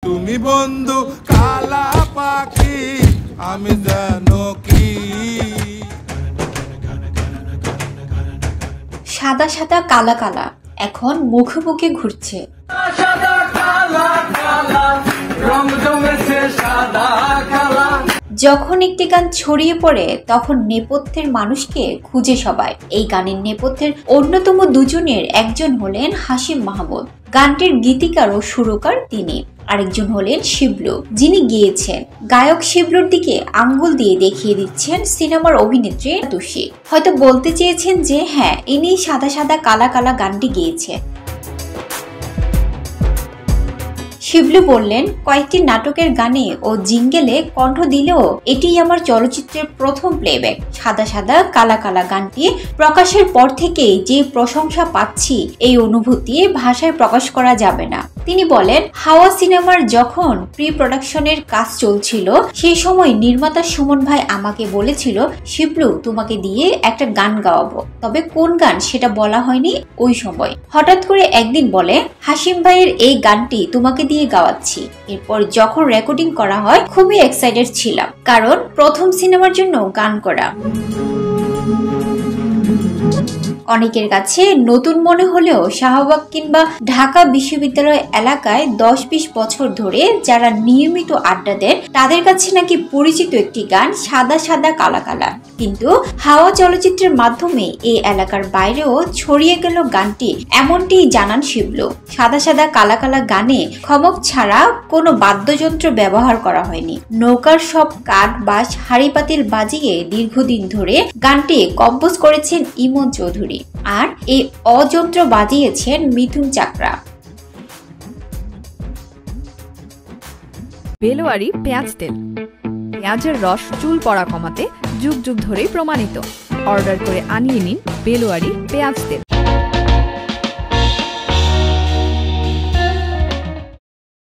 তুমি বন্ধু কালা পাখি, আমি জানো কি। সাদা সাদা কালা কালা এখন মুখে মুখে ঘুরছে। যখন একটি গান ছড়িয়ে পড়ে তখন নেপথ্যের মানুষকে খুঁজে সবাই। এই গানের নেপথ্যের অন্যতম দুজনের একজন হলেন হাশিম মাহমুদ, গানটির গীতিকার ও সুরকার তিনি। আরেকজন হলেন শিবলু, যিনি গেয়েছেন। গায়ক শিবলুর দিকে আঙ্গুল দিয়ে দেখিয়ে দিচ্ছেন সিনেমার অভিনেত্রী তুষি। হয়তো বলতে চেয়েছেন যে হ্যাঁ, ইনি সাদা সাদা কালা কালা গানটি গেয়েছেন। শিবলু বললেন, কয়েকটি নাটকের গানে ও জিঙ্গেলে কণ্ঠ দিলেও এটিই আমার চলচ্চিত্রের প্রথম প্লেব্যাক। সাদা সাদা কালা কালা গানটি প্রকাশের পর থেকেই যে প্রশংসা পাচ্ছি, এই অনুভূতি ভাষায় প্রকাশ করা যাবে না। তিনি বলেন, হাওয়া সিনেমার যখন প্রি প্রোডাকশনের কাজ চলছিল, সেই সময় নির্মাতা সুমন ভাই আমাকে বলেছিল, শিবলু তোমাকে দিয়ে একটা গান গাওয়াবো, তবে কোন গান সেটা বলা হয়নি ওই সময়। হঠাৎ করে একদিন বলে, হাশিম ভাইয়ের এই গানটি তোমাকে দিয়ে গাওয়াচ্ছি। এরপর যখন রেকর্ডিং করা হয় খুবই এক্সাইটেড ছিলাম, কারণ প্রথম সিনেমার জন্য গান করা। অনেকের কাছে নতুন মনে হলেও শাহবাগ কিংবা ঢাকা বিশ্ববিদ্যালয় এলাকায় 10-20 বছর ধরে যারা নিয়মিত আড্ডা দেন, তাদের কাছে নাকি পরিচিত একটি গান সাদা সাদা কালা কালা। কিন্তু হাওয়া চলচ্চিত্রের মাধ্যমে এই এলাকার বাইরেও ছড়িয়ে গেল গানটি, এমনটি জানান শিবলু। সাদা সাদা কালা কালা গানে খমক ছাড়া কোনো বাদ্যযন্ত্র ব্যবহার করা হয়নি। নৌকার সব কাঠ বাঁশ হাড়ি পাতিল বাজিয়ে দীর্ঘদিন ধরে গানটি কম্পোজ করেছেন ইমন চৌধুরী, আর এই অযন্ত্র বাজিয়েছেন মিথুন চাকরা। বেলোয়ারি পেঁয়াজ তেল, পেঁয়াজের রস চুল পড়া কমাতে যুগ যুগ ধরেই প্রমাণিত। অর্ডার করে আনিয়ে নিন বেলোয়ারি পেঁয়াজ তেল।